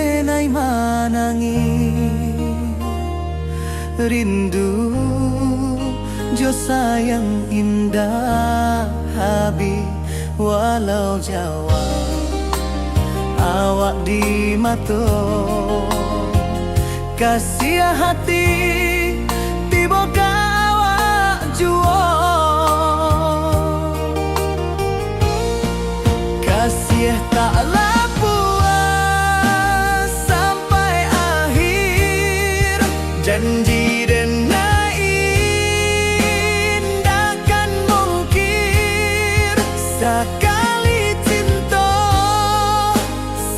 denai manangi rindu jo sayang indah habi walau Jawa awak di mato kasih hati tiba ka awak juo kasih tak puas sampai akhir janji denai indahkan mungkir sekali cinta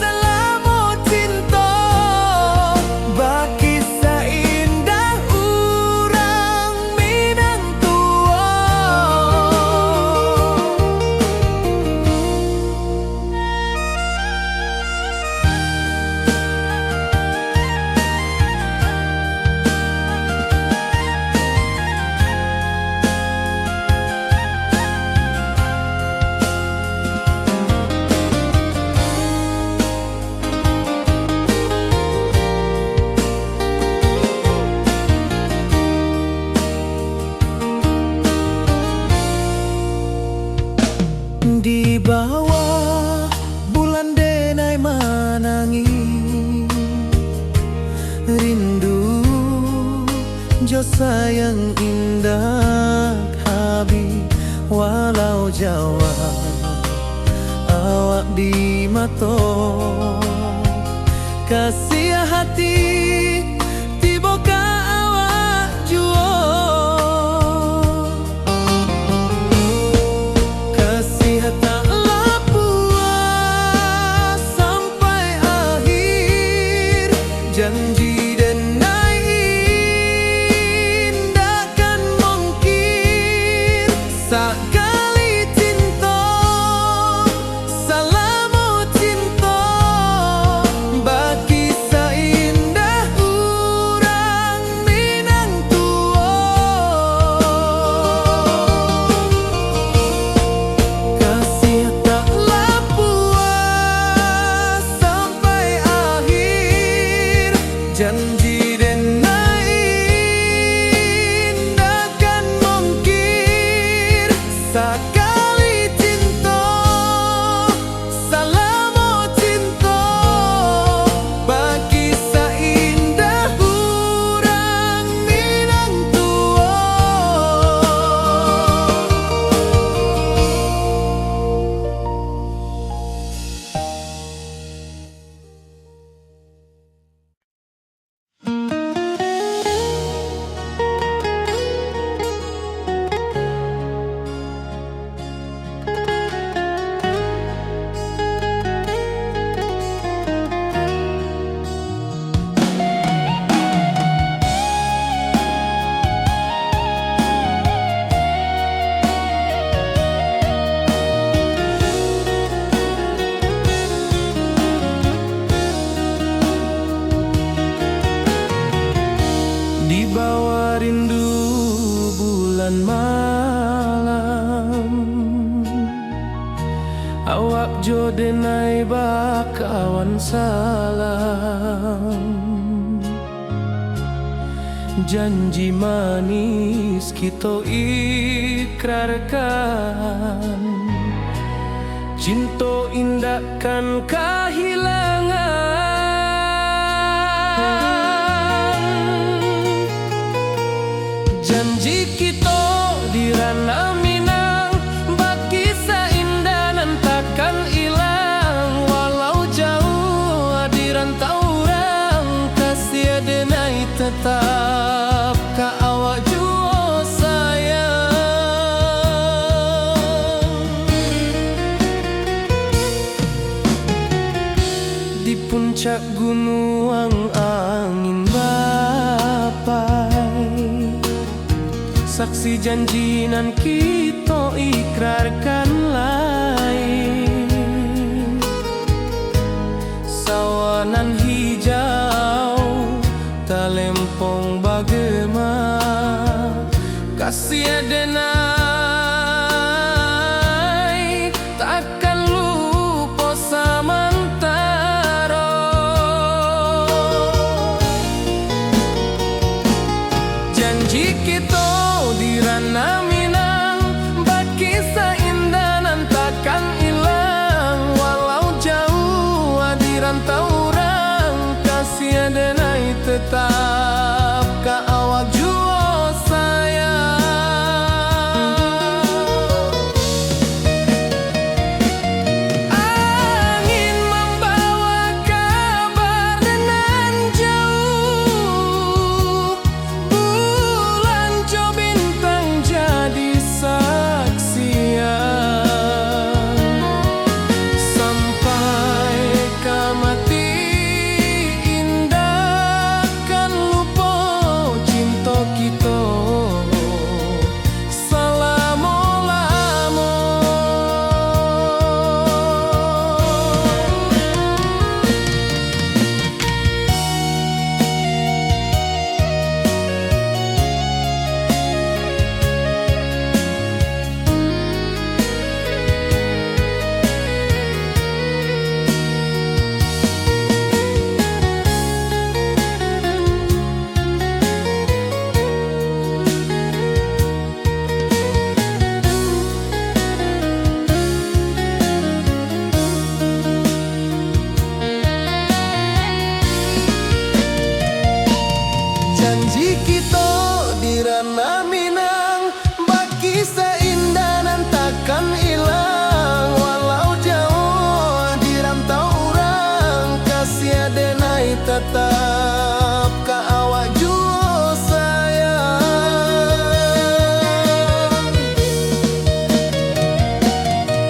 selama cinta baki seindah urang Minang tua. Di bawah bulan denai manangi rindu jo sayang indah habi walau Jawa awak di mato kasih hati tiba ka awak juo taklah puas sampai akhir janji denai indahkan mungkir sekali cinta selama cinta baki seindah urang Minang tua kasih taklah puas sampai akhir janji denai indahkan mungkir sekali cinta selama cinta baki seindah urang Minang tua. Di bawah rindu bulan malam awak jo denai bakawan salam janji manis kita ikrarkan cinta indahkan kehilangan janji kita di ranah Minang baki seindah nan takkan hilang walau jauh di rantau orang kasih denai tetap ka awak juo sayang di puncak gunung angin bapai saksi janji nan kita ikrarkan lain sawanan hijau talempong bagema kasih denai takkan lupa samantara Janji kita di ranah Minang, berkisah indah nan takkan hilang. Walau jauh di rantau orang, kasih denai tetap ka awak jua sayang. Angin membawa kabar nan jauh, bulan jo bintang jadi saksian. Sampai ka mati indah kan lupa cinta kita selama-lama. Janji kita di ranah Minang, berkisah indah nan takkan hilang. Walau jauh di rantau orang, kasih denai tetap ka awak jua sayang.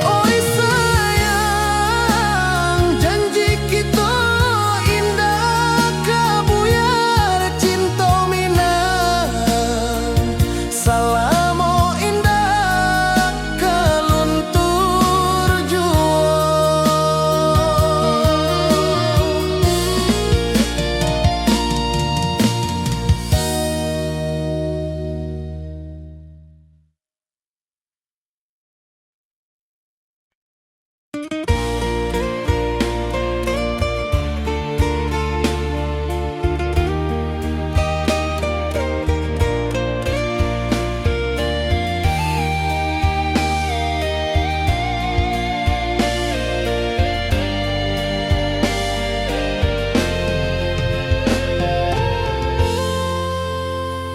Oi sayang, janji kita indah kabuyar cinta Minang. Salamo indah kaluntur jua.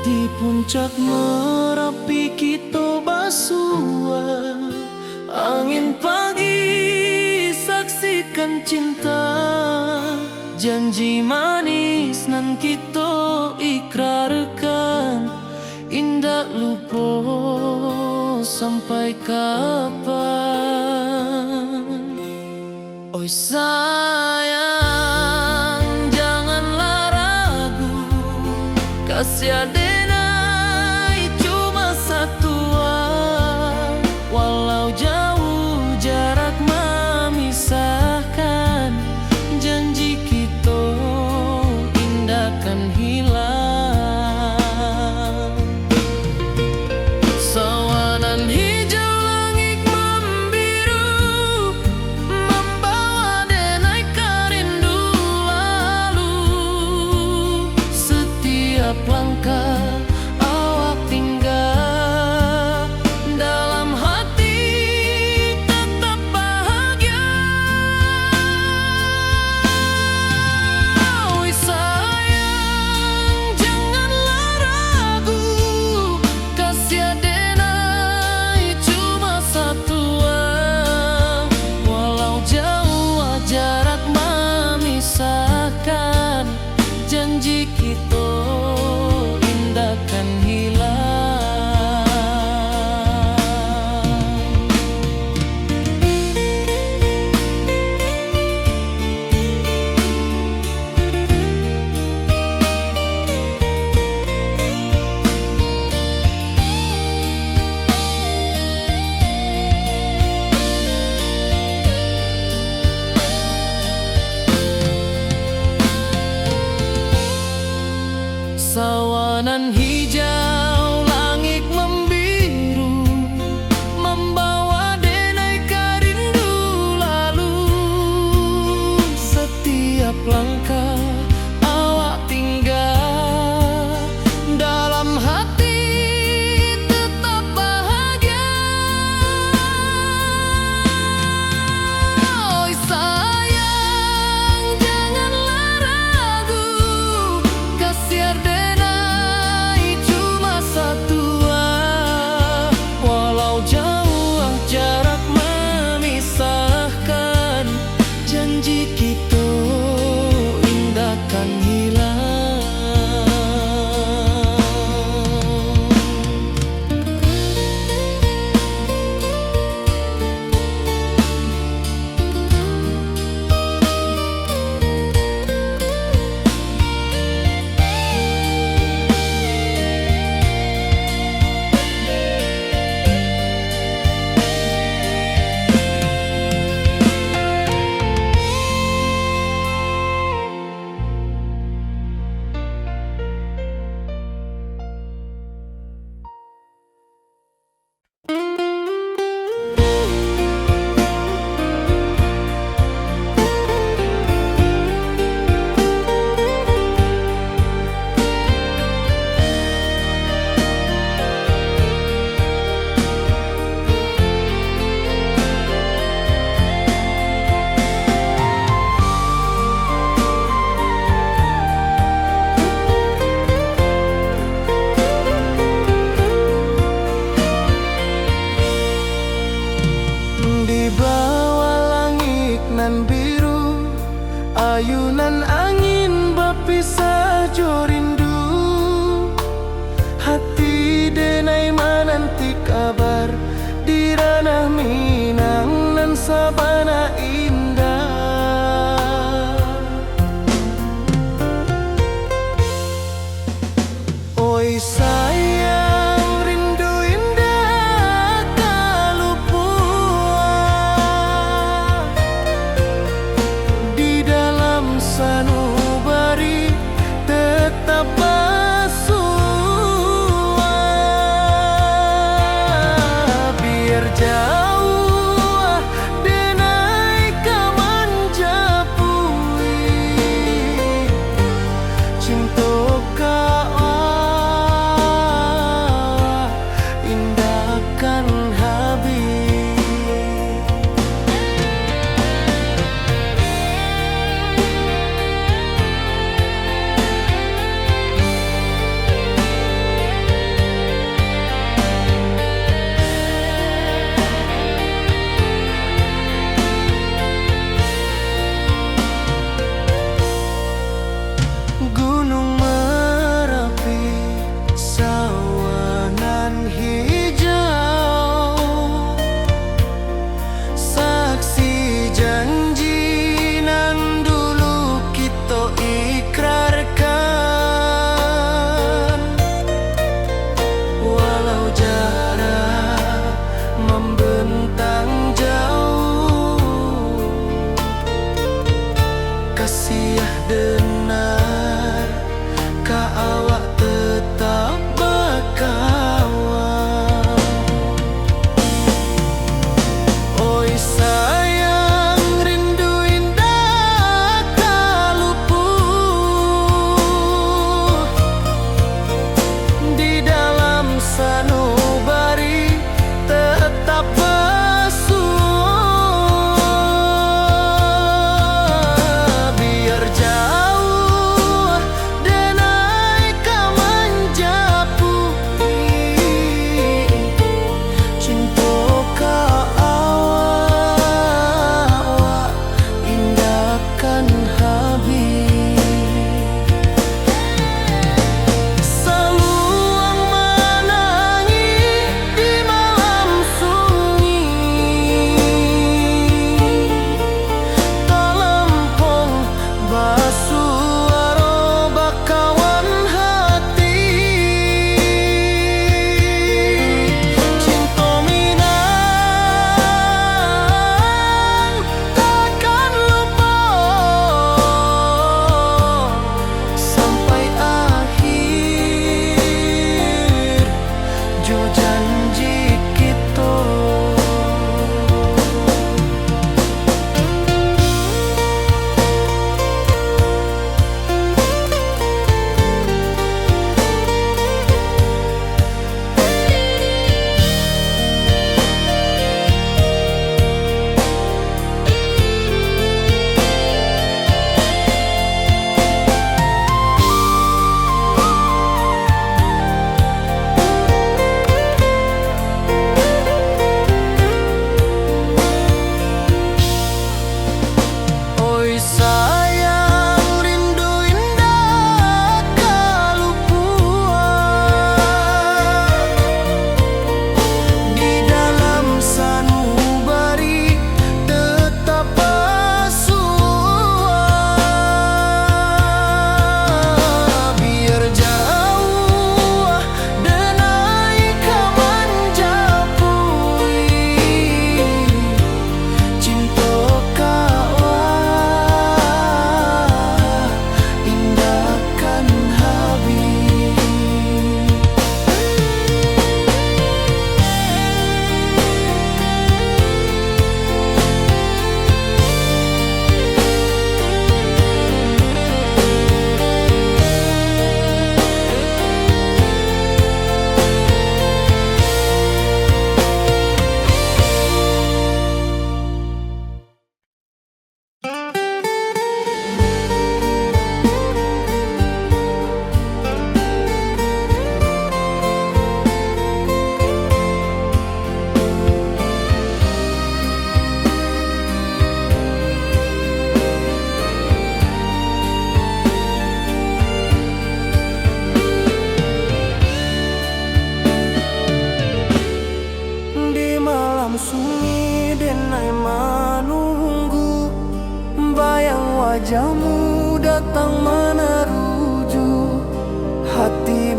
Di puncak Merapi kita basua, angin pagi saksikan cinta. Janji manis nan kita ikrarkan, indah lupa sampai kapan. Oi sayang, janganlah ragu, kasih denai cuma satu. Walau jauh jarak memisahkan, janji kita indah kan hilang. Sawanan hijau langit membiru, membawa denai karindu lalu. Setiap langkah awak tinggal, dalam hati tetap bahagia. Oi sayang, janganlah ragu, kasih denai cuma satu. Walau jauh jarak memisahkan, janji kita indah kan hilang. Sawanan hijau langit membiru, membawa denai karindu lalu. Setiap langkah awak tinggal, dalam hati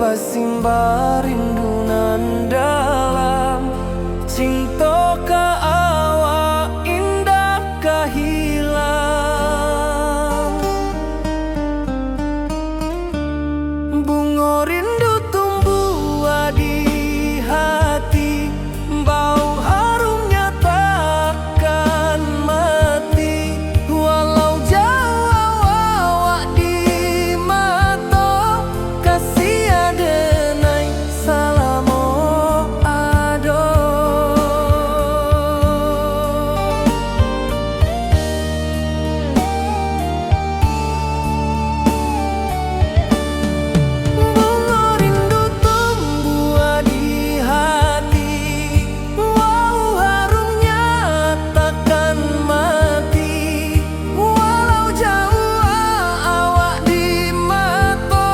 basimba rindu nan dalam, cinta ka awak indah kahilang. Bunga rindu tumbuh di hati, bau harumnya takkan mati. Walau jauh awak di mata, kasih adenai salamo ado. Bunga rindu tumbuh di hati, wow harumnya takkan mati. Walau jauh awak di mata,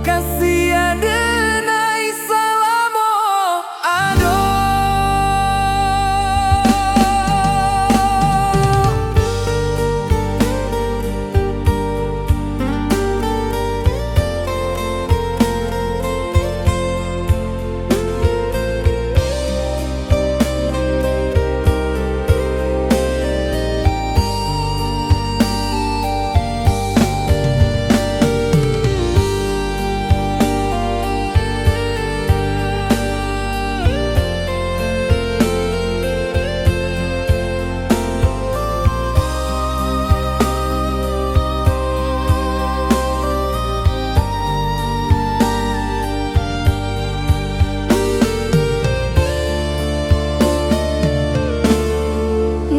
kasih adenai salamo ado.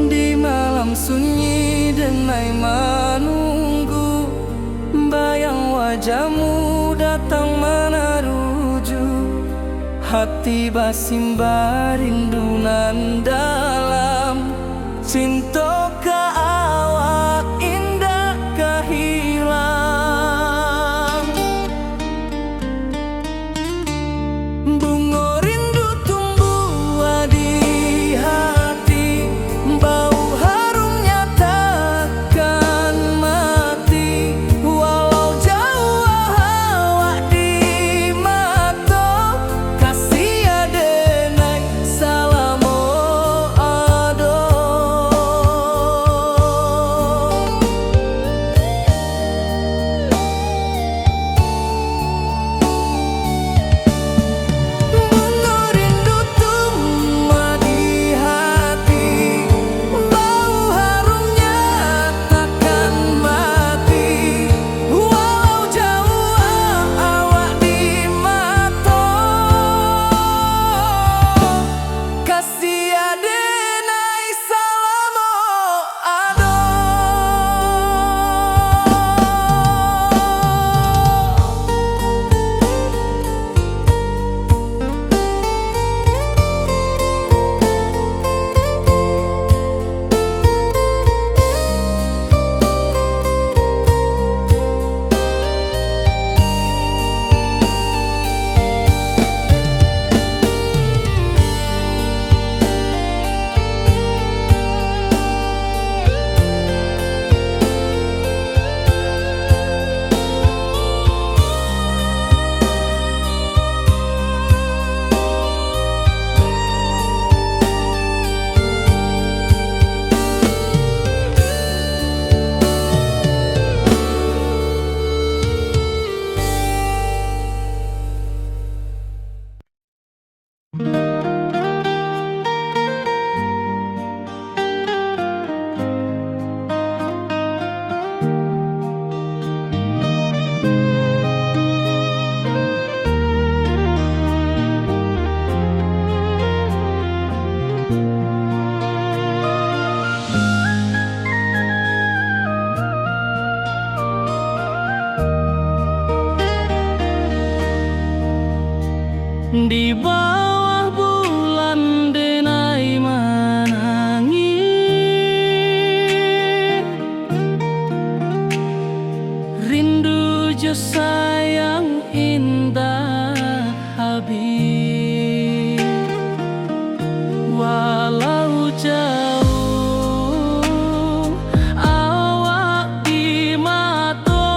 Di malam sunyi denai menunggu, bayang wajahmu datang meneruju. Hati basimba rindu nan dalam, cinta ka awak indah kahilang. Bunga rindu tumbuh di hati, bau harumnya takkan mati. Walau jauh awak di mata, kasih adenai salamo ado. Bunga rindu tumbuh di hati, bau harumnya takkan mati. Walau jauh awak di mata, kasih adenai salamo ado. Di bawah bulan denai menangis, rindu jo sayang indah habis. Walau jauh awak di mata,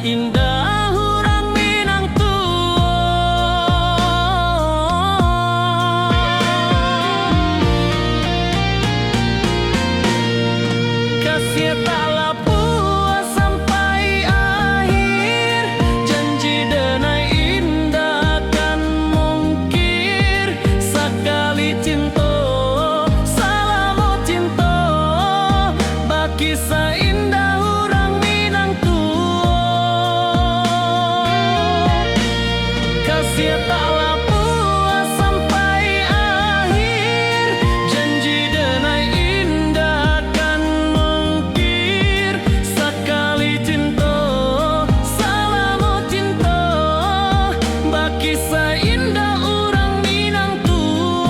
indah urang Minang tuo. Kasih tak lapua sampai akhir, janji denai indah kan mungkir. Sakali cinta salamu cinta, baki indah urang Minang tuo. Kasih tak lapua sampai akhir, janji denai indah kan mungkir. Sakali cinta salamu cinta, baki indah urang Minang tuo.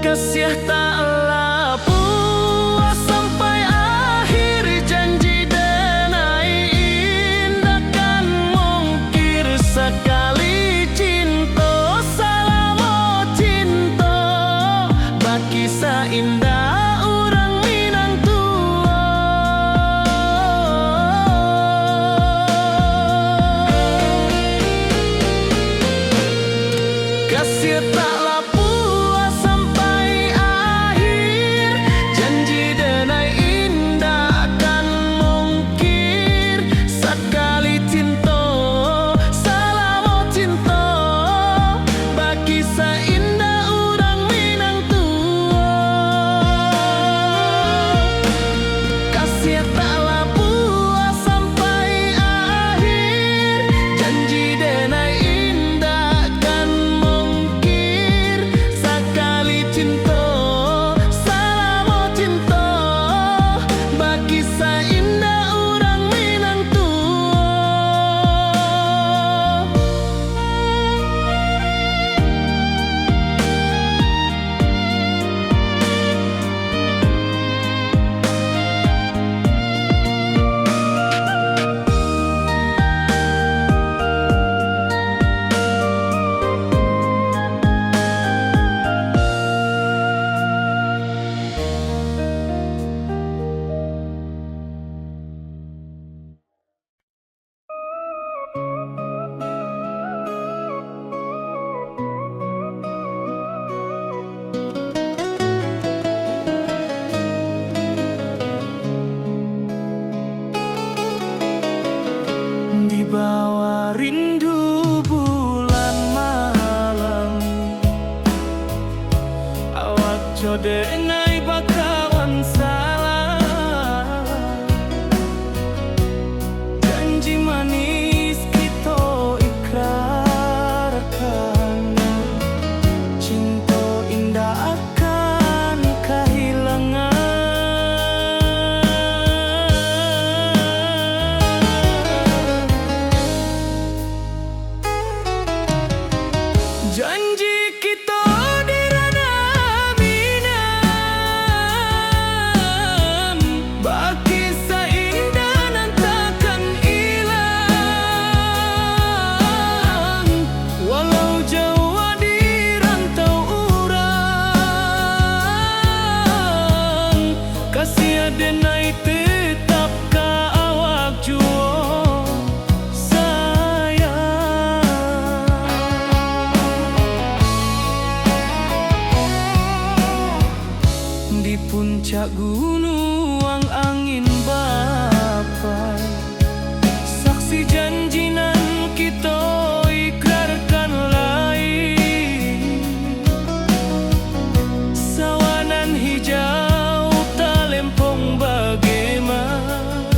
Kasih tak lapua sampai akhir, janji denai indah kan mungkir. Sekali cinta salamu cinta, baki indah urang Minang tuo. Kasih tak lapua sampai akhir, janji denai indah kan mungkir. Sekali cinta salamu cinta, baki indah urang Minang tuo. Kasih tak lapua sampai akhir, janji denai indah kan mungkir. Sekali cinta salamu cinta, baki indah urang Minang tuo. Di bawah rindu bulan malam, awak jodenai bakawan salah. Janji manis kita ikrarkan, cinta indah akan kehilangan. Janji kita di ranah Minang, baki indah nan takkan hilang. Walau jauh di rantau urang, kasih denai tetap ka awak juo sayang. Di puncak gunung angin bapai, saksi janji nan kita ikrarkan lain. Sawanan hijau talempong bagaimana,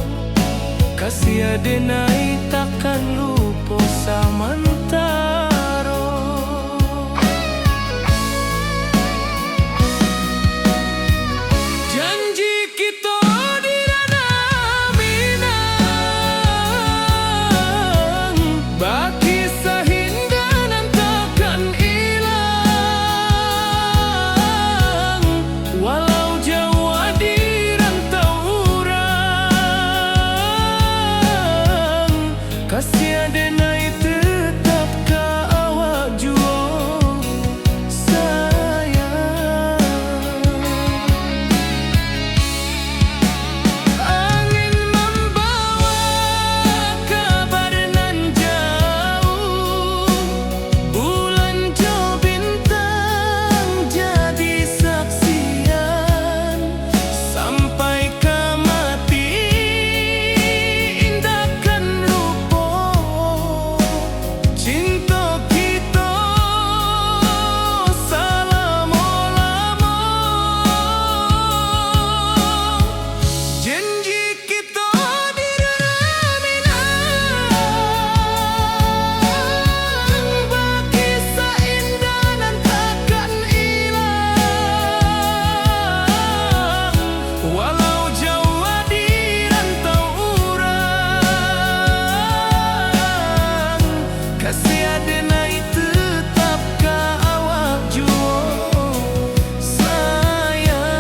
kasih denai takkan lupa samantara. Janji kita di ranah Minang, kasih denai tetap ka awak juo sayang. Angin membawa kabar nan jauh, bulan jo bintang jadi saksian, sampai ke mati indahkan lupa cinta kita selama-lama. Janji kita di minang bagi seindah dan takkan hilang, walau jauh di rantau urang, kasih denai tetap ka awak juo sayang.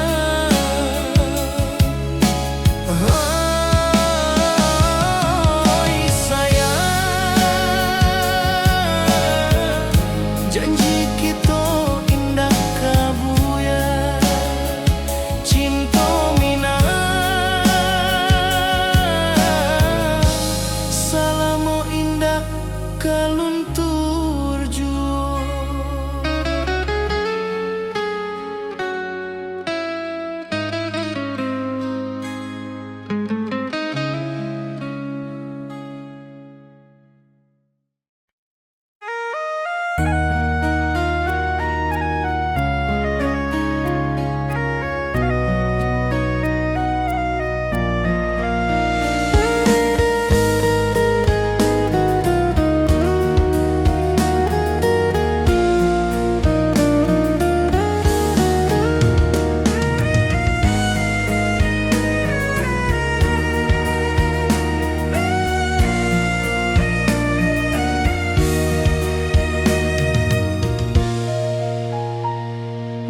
Oi sayang, janji kita indah kabuya, cinta minang selama indah kaluntur juo.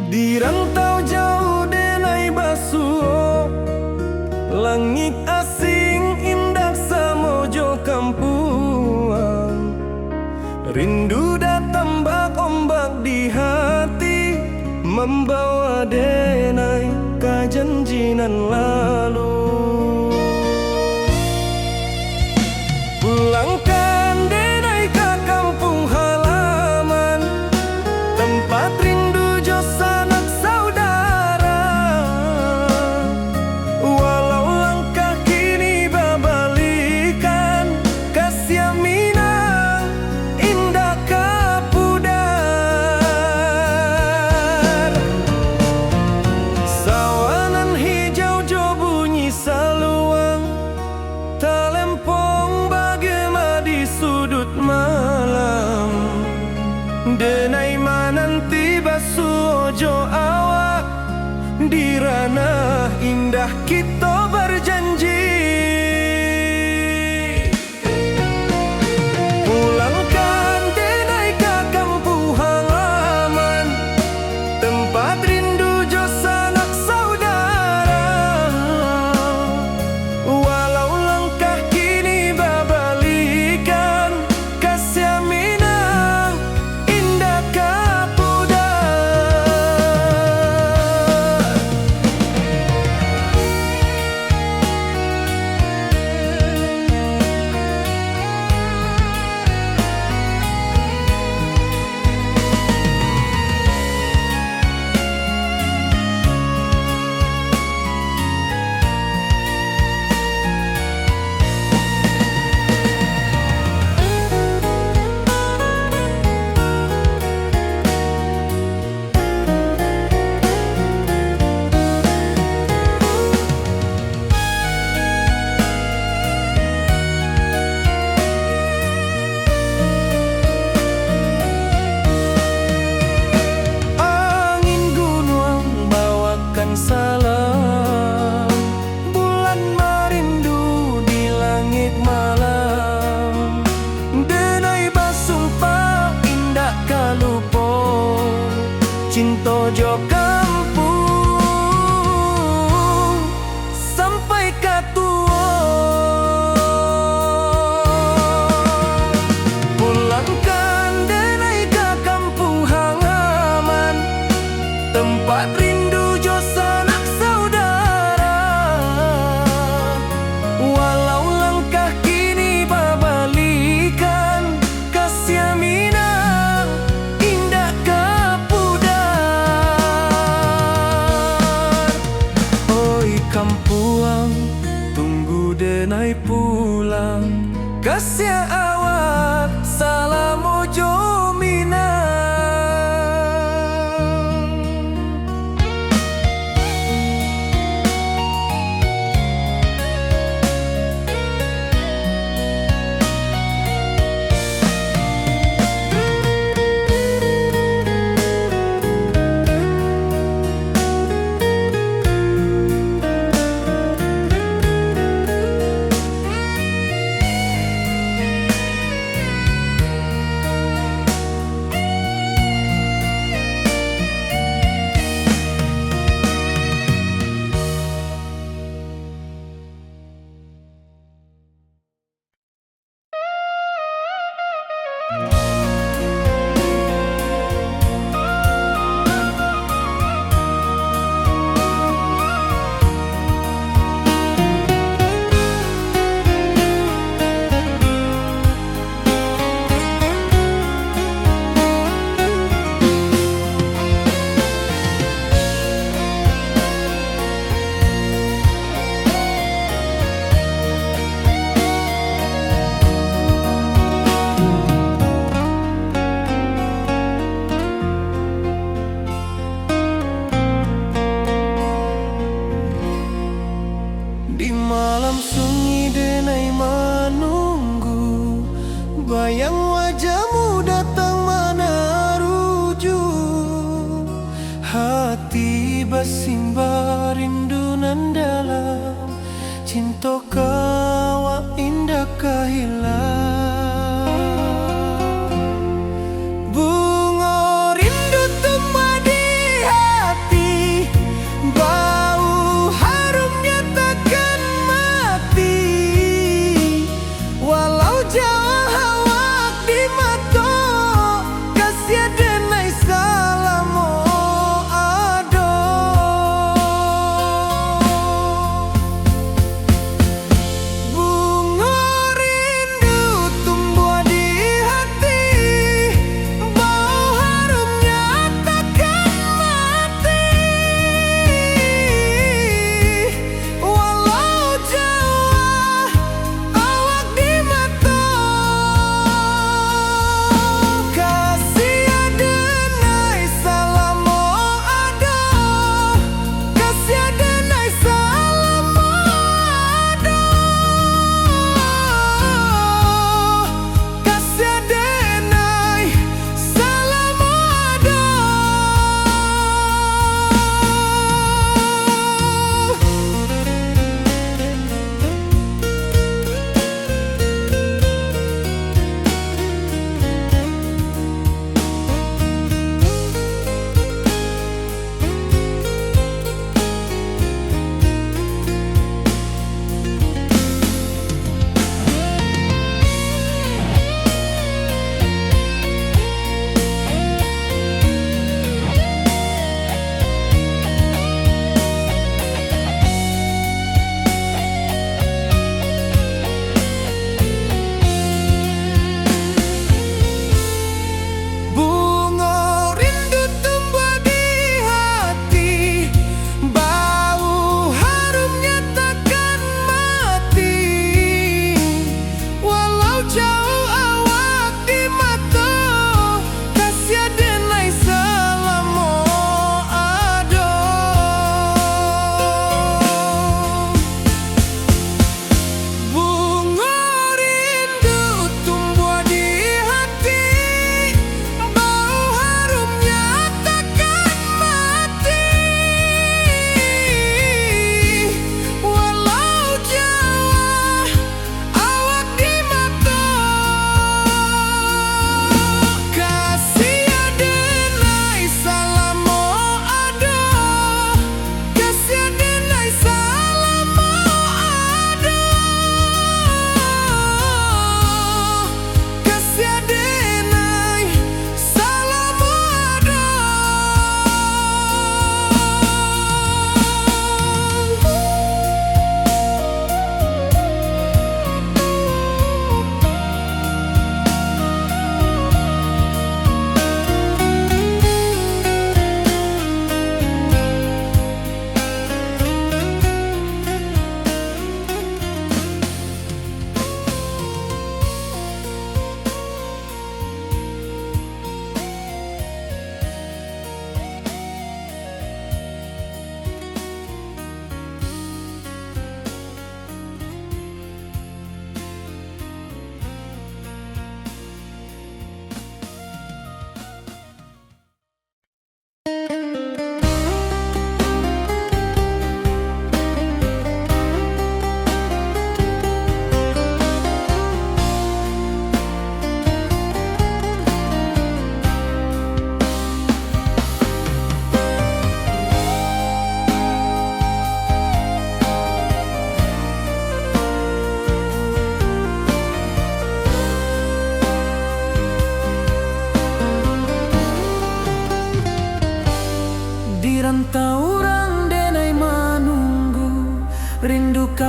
Di rantau jauh denai basuh, langit asing indah samojo kampuang, rindu datang ombak di hati, membawa denai ka janjinan lalu. Pulangkan denai ke kampung halaman, tempat rindu jo sanak saudara. Walau langkah kini babalikan, kasih minang indah kapudar. Sawanan hijau jo bunyi saluang, talempong bagema di sudut malam. Denai mananti basuh jo awak, di ranah indah kita berjanji. Pulangkan denai ke kampung halaman, tempat rindu jo sanak saudara. Walau langkah kini babalikan, kasih minang indah kapudar. Tojo kampung sampai katua. Gasya awak salamojo minang. Di malam sunyi denai menunggu, bayang wajahmu datang meneruju. Hati bersimbar rindunan dalam, cinta kawa indah kehilang. Bunga rindu tumbuh di hati, bau harumnya takkan mati. Walau jauh awak di mata, kasih denai salamo ado.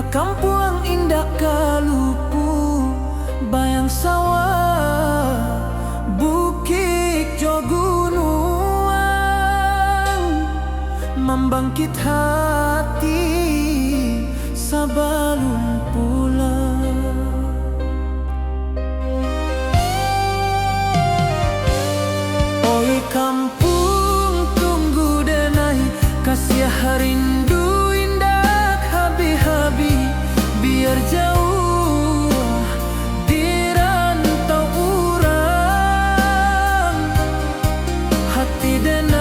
kampuang indah kalupu, bayang sawah, bukit jo gunung, membangkit hati sabalun pulang. Oi kampung tunggu denai, kasih rindu indah habi-habi, biar jauh di rantau urang, hati denai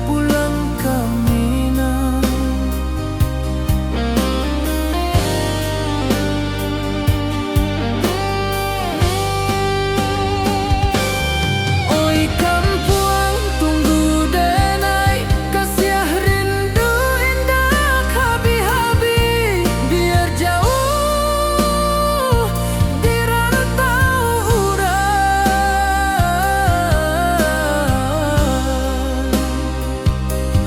pulang ke Minang. Oi kampuang tunggu denai, kasih rindu indah habi-habi, biar jauh di rantau urang,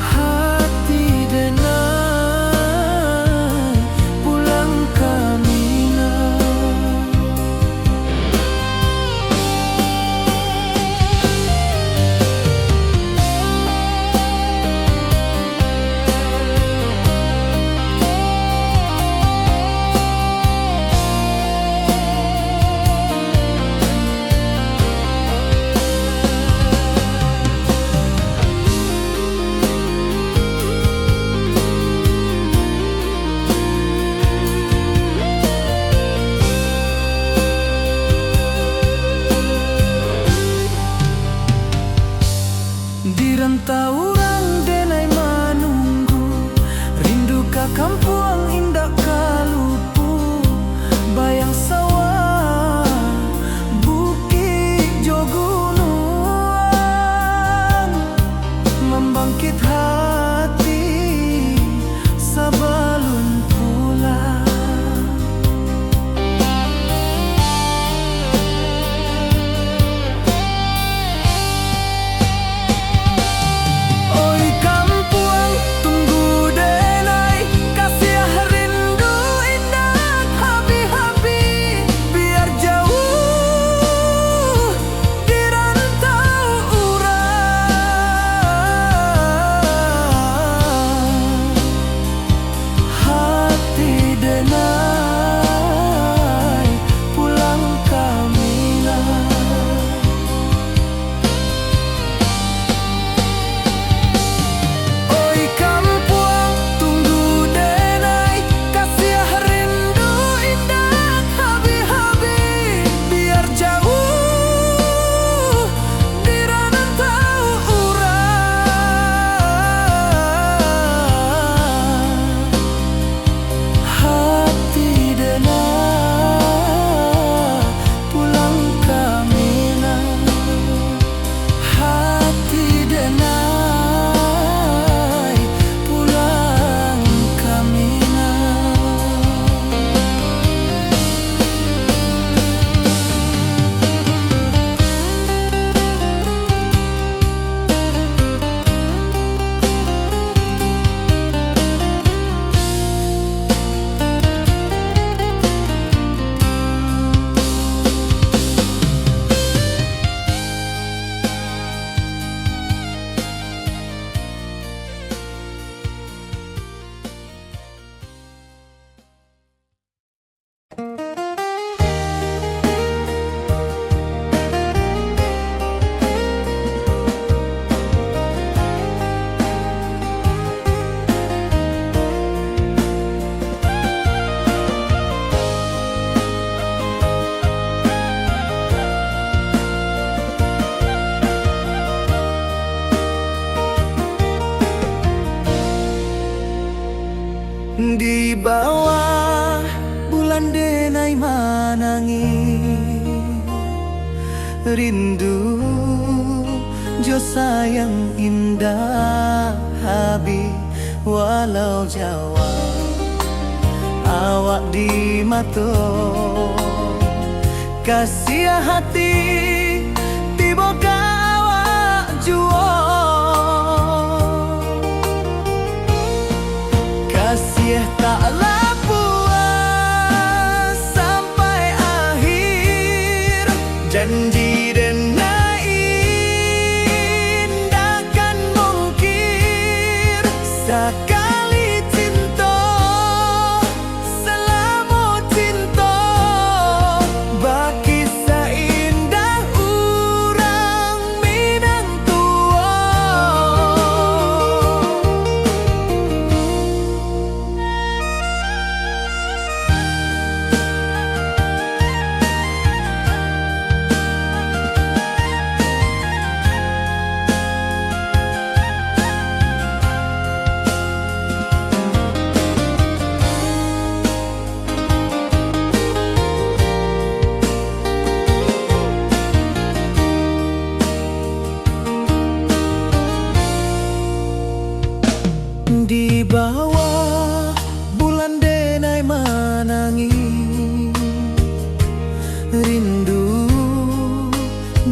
hati denai pulang ke Minang. Di rantau urang denai manunggu, rindu ka kampuang indah kalupu, bayang sawah, bukit jo gunung, membangkit hati sabalun pulang. Oi kampuang tunggu denai, kasih rindu indah habi-habi, biar jauh di rantau urang, hati denai pulang ke Minang. Oi kampuang tunggu denai, kasih rindu indah habi-habi, biar jauh di rantau urang, hati denai pulang ke Minang, hati denai pulang ke Minang. Di bawah bulan denai manangi, rindu jo sayang indah habi, walau Jawa awak di mato, kasih hati tiba ka awak juo, kasih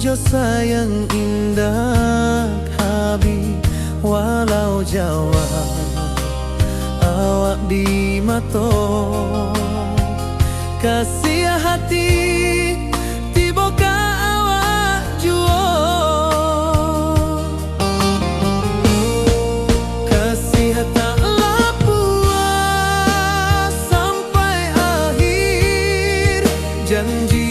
Jo sayang indah habi walau Jawa awak di mato kasih hati tiba ka awak juo kasih tak puas sampai akhir janji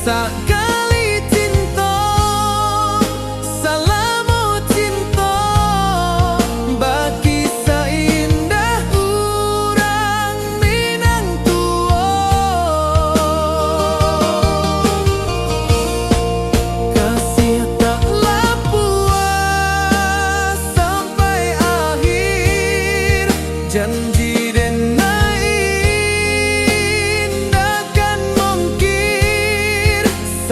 sakali cinta salamu cinta bagi seindah urang Minang tua kasih taklah puas sampai akhir janji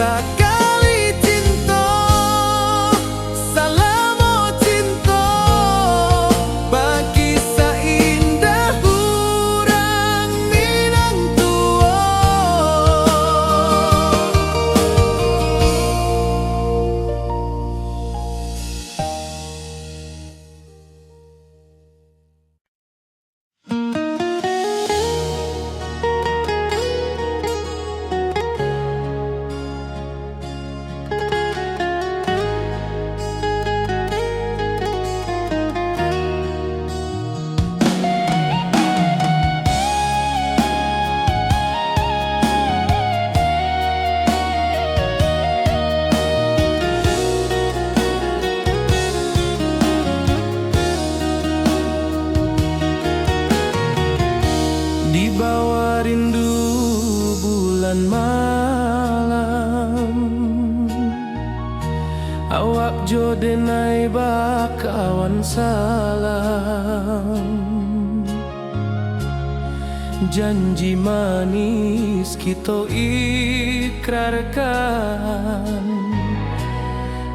sakali cinta salamu cinta bagi seindah urang Minang tua di bawah rindu bulan malam awak jo denai bakawan salam janji manis kita ikrarkan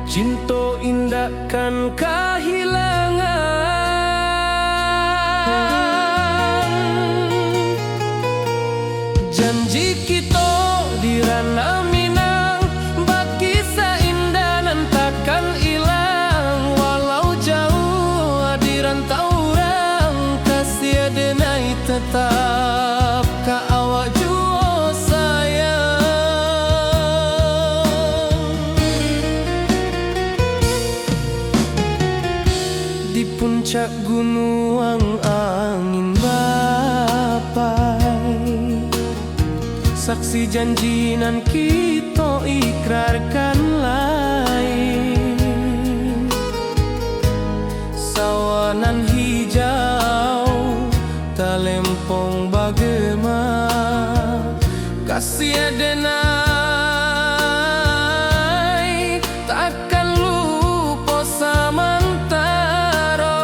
cinta indahkan kehilangan janji kita di ranah Minang bagi seindah nan takkan hilang walau jauh di rantau orang kasih denai tetap ka awak jua sayang di puncak gunung angin bapai saksi janji nan kita ikrarkan lain sawanan hijau talempong bagema kasih denai takkan lupa samantara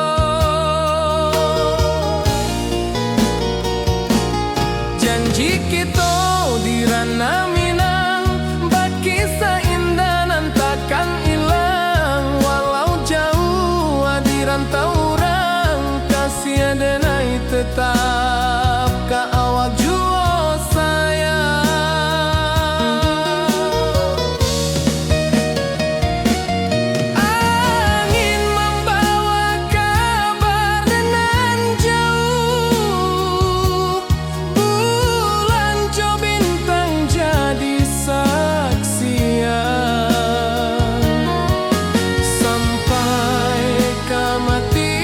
janji kita di ranah Minang bagi seindah nan takkan hilang walau jauh di rantau orang kasih denai tetap ka awak jua sayang angin membawa kabar nan jauh bulan jo bintang jadi saksian sampai ke mati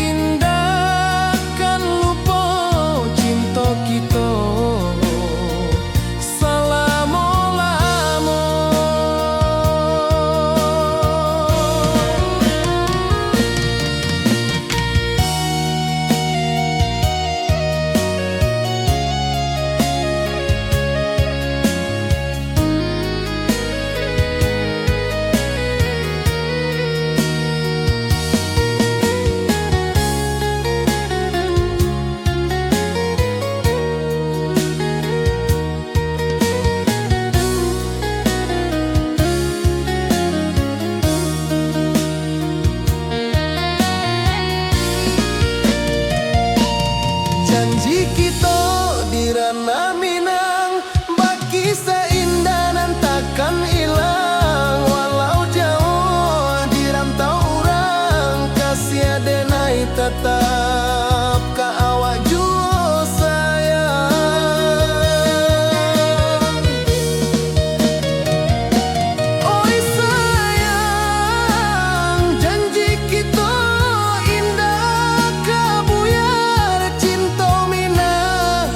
indahkan lupa cinta kita selama-lama janji kita tetap ka awak jua sayang. Oi sayang, janji kita indah kabuyar cinta minang.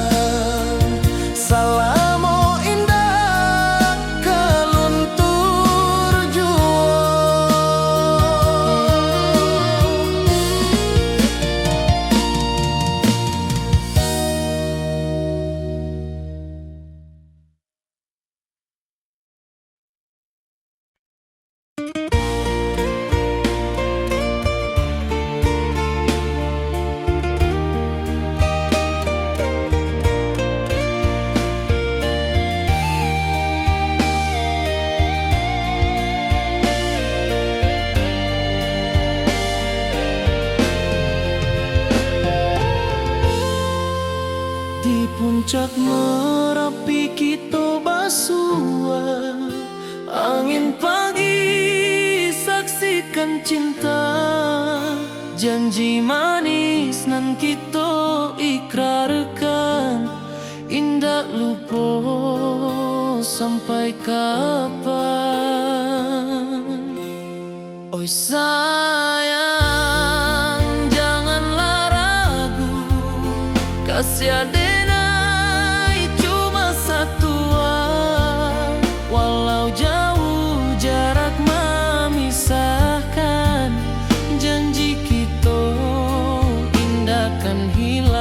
Salamo indah kaluntur jua. Di puncak Merapi kita basua, angin pagi saksikan cinta. Janji manis nan kita ikrarkan, indah lupa sampai kapan. Oi sayang, janganlah ragu, kasih adenai cuma satu. Walau jauh jarak memisahkan, janji kita indahkan hilang.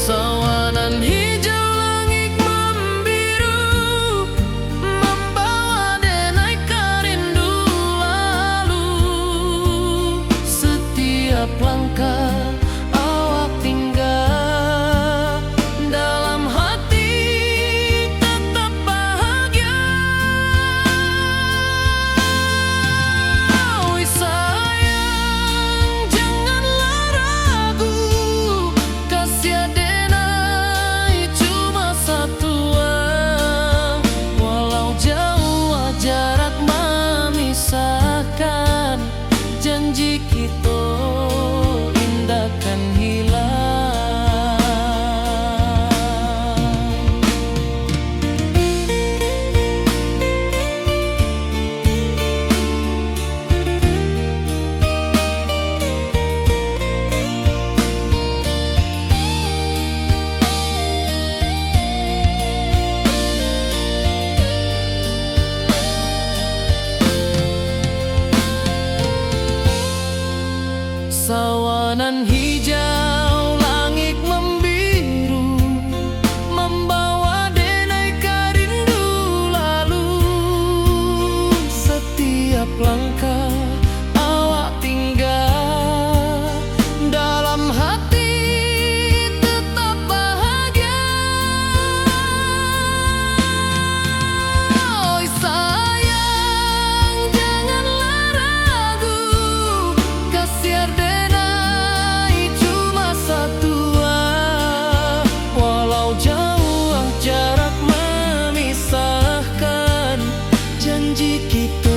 Sawanan hijau langit membiru, membawa denai kerindu lalu. Setiap langkah awak tinggal, dalam hati tetap bahagia. Oi sayang, janganlah ragu, kasih adenai cuma satu. Walau jauh jarak memisahkan, janji kita indahkan hilang. Sawanan hijau langit membiru, membawa denai kerindu lalu. Setiap langkah awak tinggal, dalam hati tetap bahagia. Oi sayang, janganlah ragu, kasih adenai cuma satu. Walau jauh jarak memisahkan, janji kita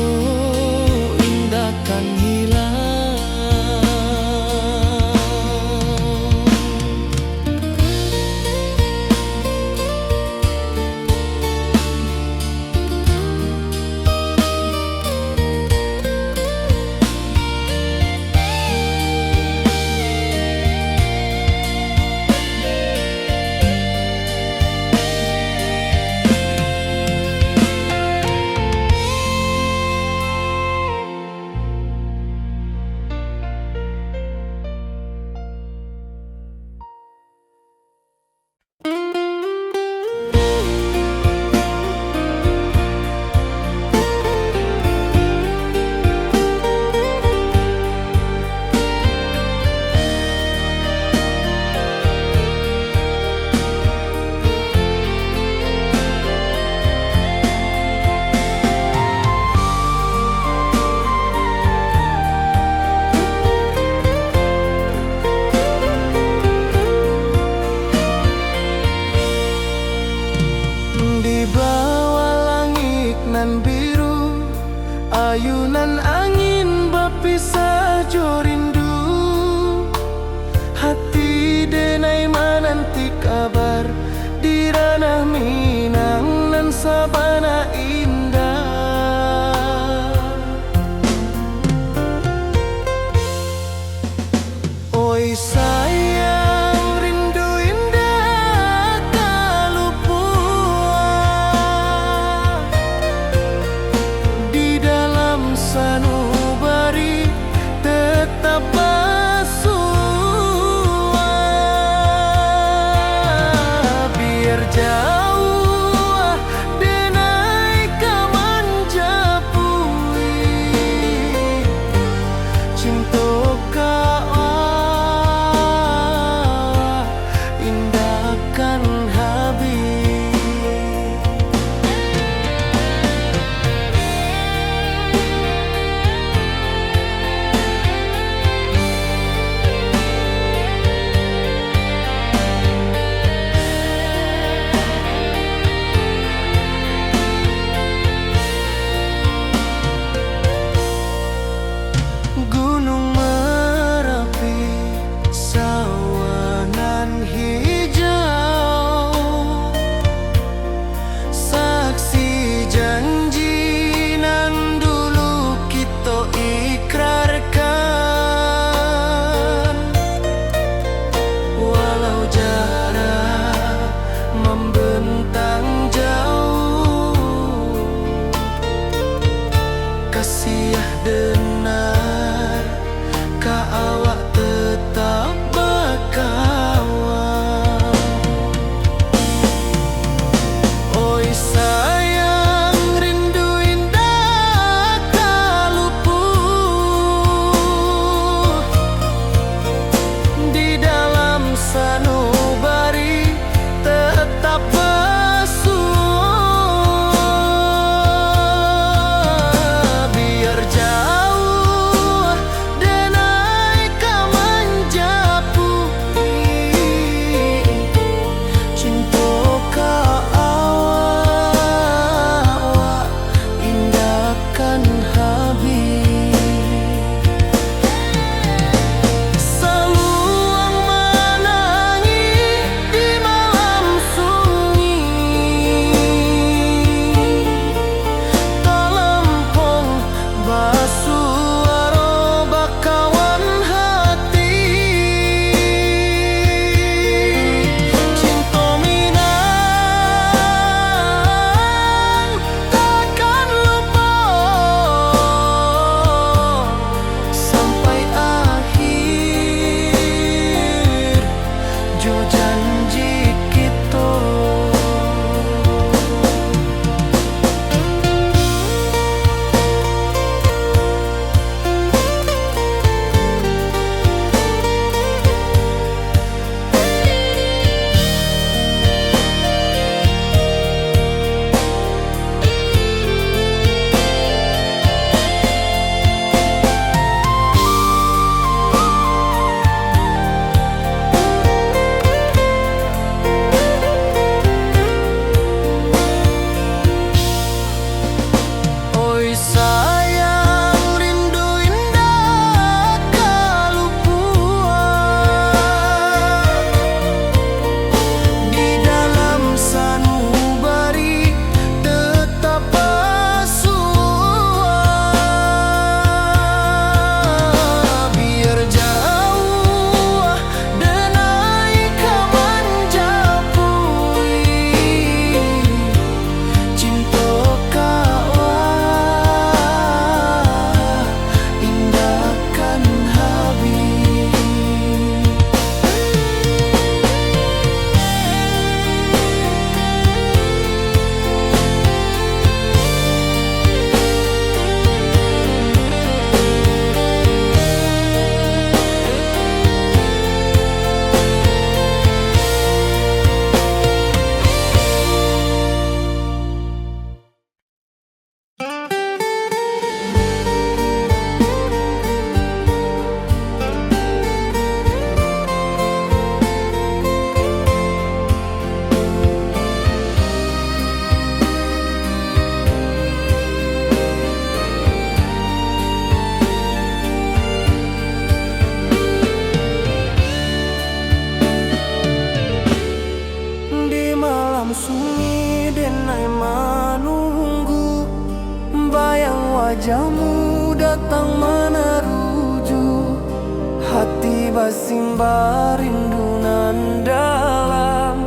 basimba rindu nan dalam,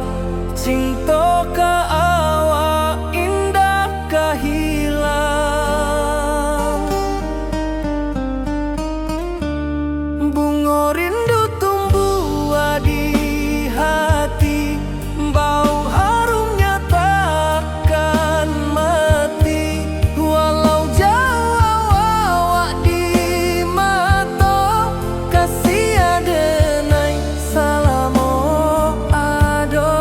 cinta ka awak indah kahilang. Bunga rindu tumbuh di hati, bau harumnya takkan mati. Walau jauh awak di mata, kasih adenai salamo ado.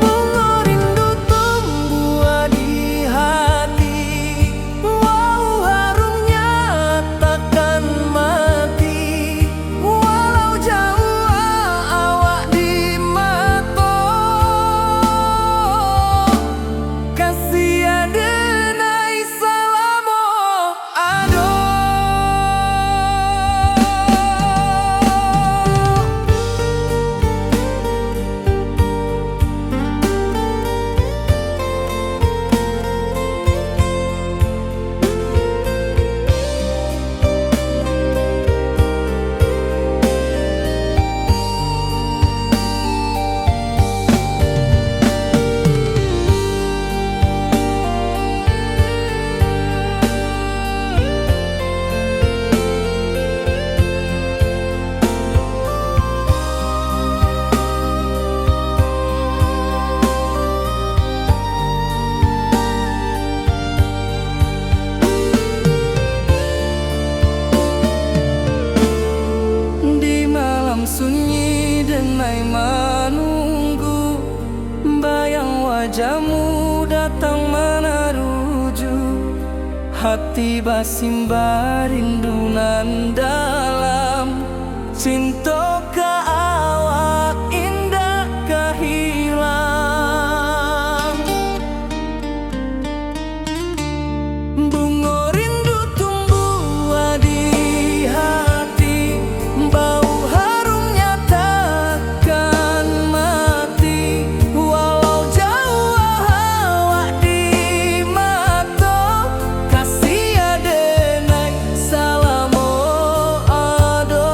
Bunga rindu tumbuh di hati, wow harumnya takkan mati. Walau jauh awak di mata, kasih adenai salamo ado. Di malam sunyi denai menunggu, bayang wajahmu datang meneruju. Hati basimba rindu nan dalam, cinta ka awak indah kahilang. Bunga rindu tumbuh di hati, bau harumnya takkan mati. Walau jauh awak di mata, kasih adenai salamo ado.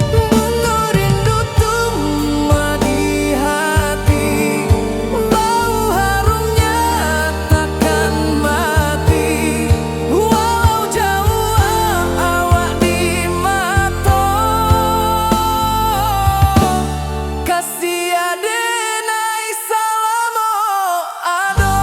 Bunga rindu tumbuh di hati, bau harumnya takkan mati. Walau jauh awak di mata, kasih adenai salamo ado.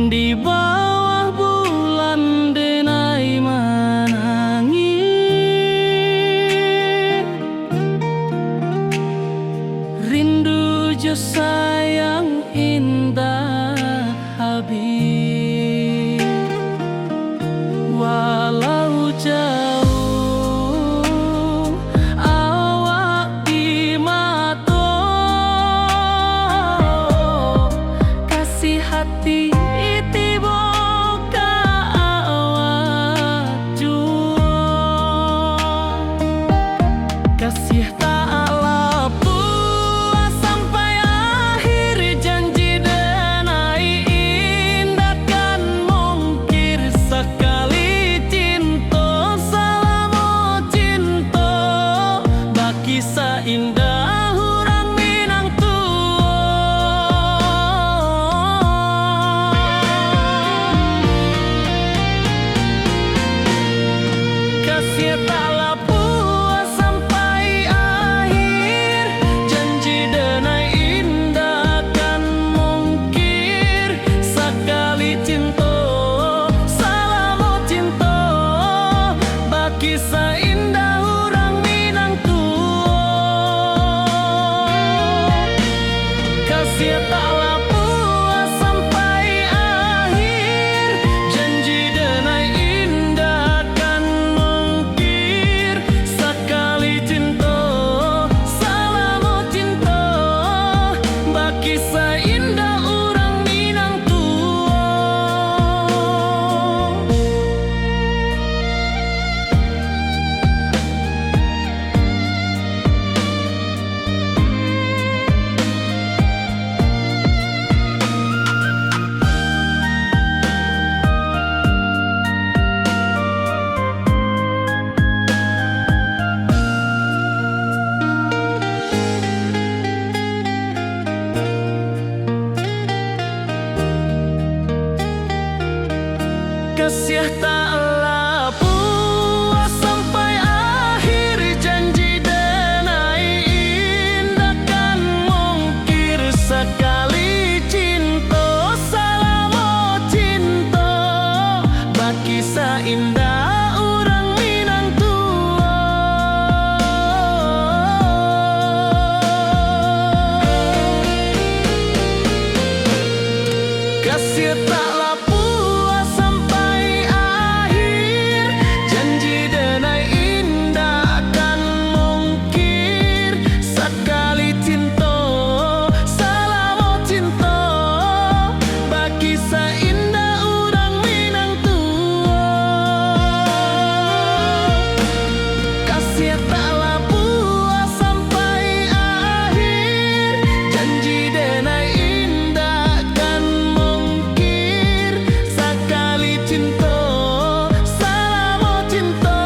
Di bawah bulan denai menangis, rindu jo sayang indah habis. Walau jauh awak di mata, saindah urang Minang tua. Kasih taklah puas sampai akhir, janji denai indah kan mungkir. Sakali cinta salamu cinta, baki saindah urang Minang tua. Kasih taklah puas sampai akhir, janji denai indah kan mungkir. Sakali cinta salamu cinta, baki saindah urang Minang tua. Kasih taklah puas sampai akhir, janji denai indah kan mungkir. Sekali cinta salamu cinta, baki saindah urang Minang tua. Kasih taklah puas sampai akhir, janji denai indah kan mungkir. Sekali cinta salamu cinta, baki saindah urang Minang tua. Kasih taklah puas sampai akhir, janji denai indah kan mungkir. Sekali cinta salamu cinta,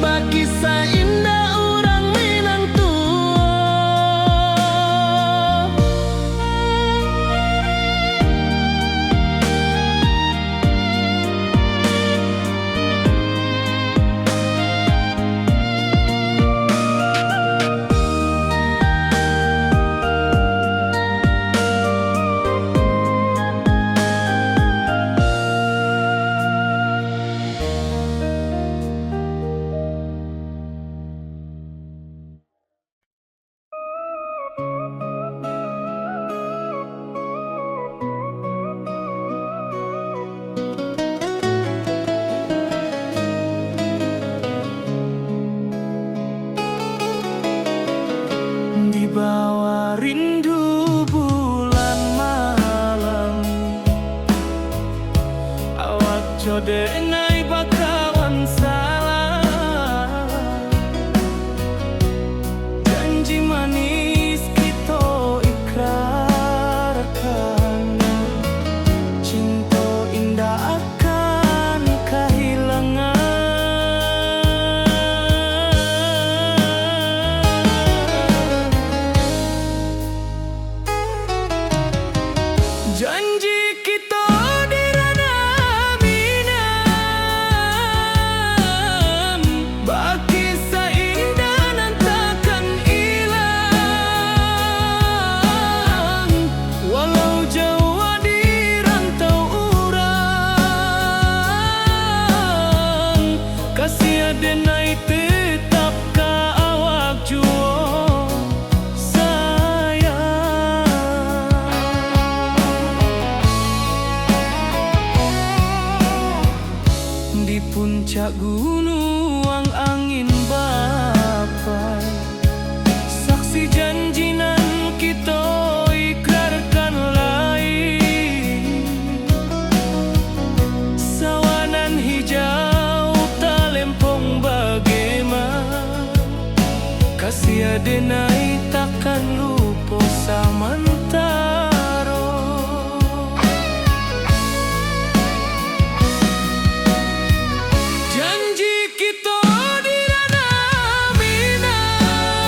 baki saindah urang Minang tua. Di bawah rindu bulan malam, awak jodenai bakawan salah. Janji manis kita ikrarkan, cinta indah akan kehilangan. Janji kita di ranah Minang, baki saindah nan takkan hilang. Walau jauh di rantau urang, kasih denai tetap ka awak jua sayang. Di puncak gunung angin bapai, saksi janji nan kita ikrarkan lain. Sawanan hijau talempong bagaimana, kasih denai takkan lupa samantara. Janji kita di ranah Minang,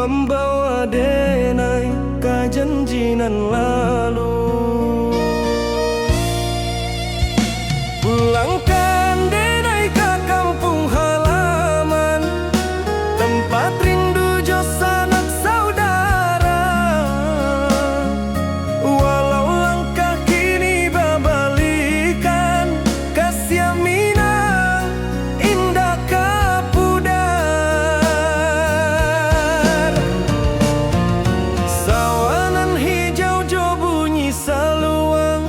membawa denai ke janjinan lalu. Pulangkan denai ke kampung halaman, tempat rindu jo sanak saudara. Walau langkah kini babalikan, kasih Minang indah kapudar. Sawanan hijau jo bunyi saluang,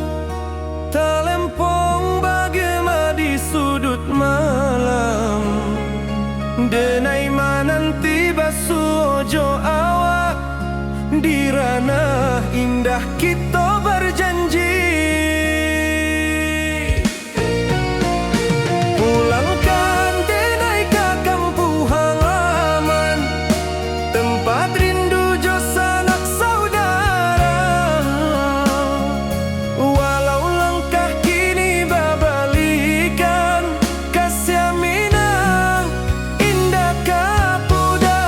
talempong bagema di sudut malam. Denai mananti basuh jo awak, di ranah indah kita berjanji. Pulangkan denai ke kampung halaman, tempat rindu jo sanak saudara. Walau langkah kini babalikan, kasih Minang indah kapudar.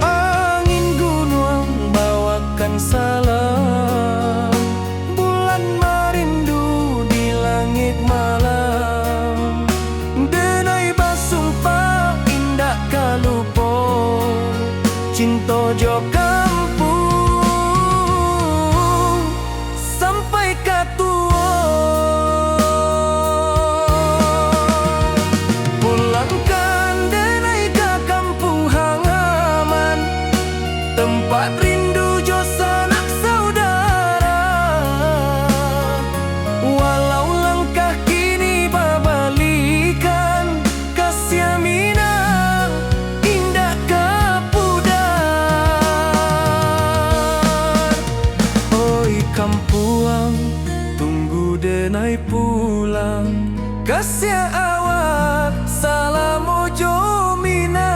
Angin gunung bawakan salam, bulan merindu di langit malam. Denai basumpah indah kalupo, cinta jo kampung sampai katua. Pulangkan denai ke kampung halaman, tempat rindu jo sanak saudara. Walau langkah kini babalikan, kasih Minang indah kapudar. Oi kampuang, tunggu denai pulang, kasih awak salam ojo Minang.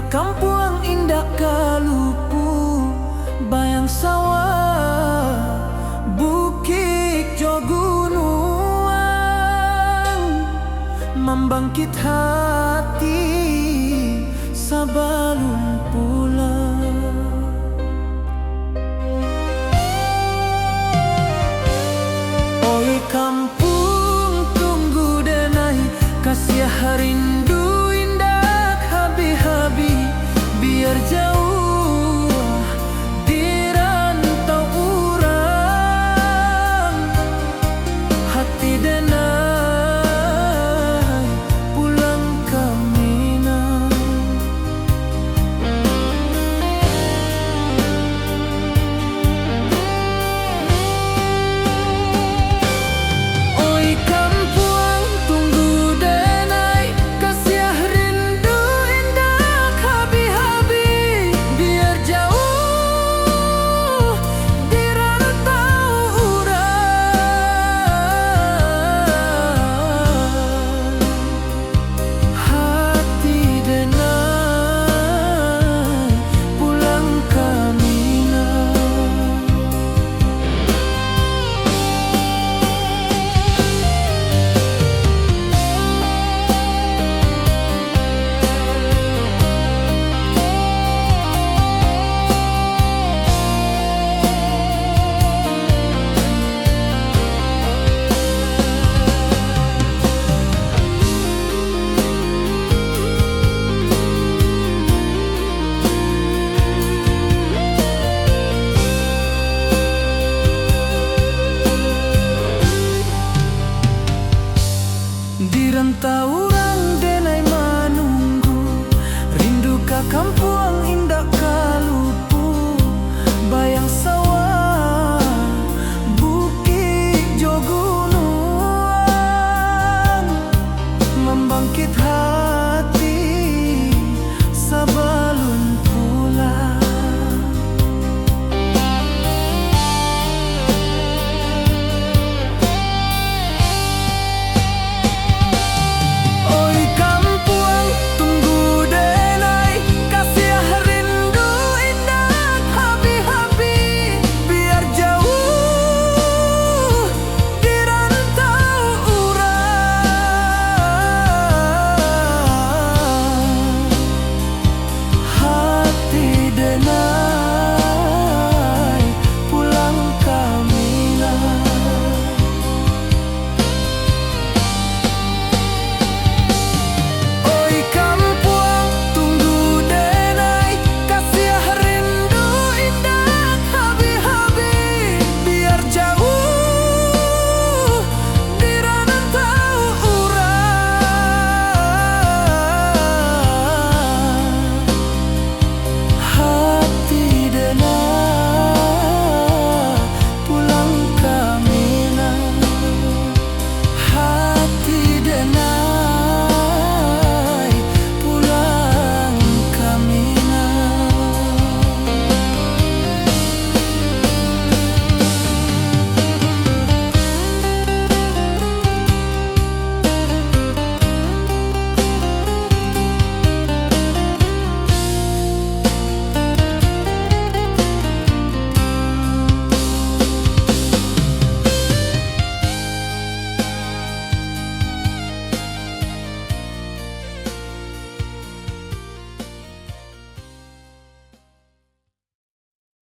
Kampung indah Kalu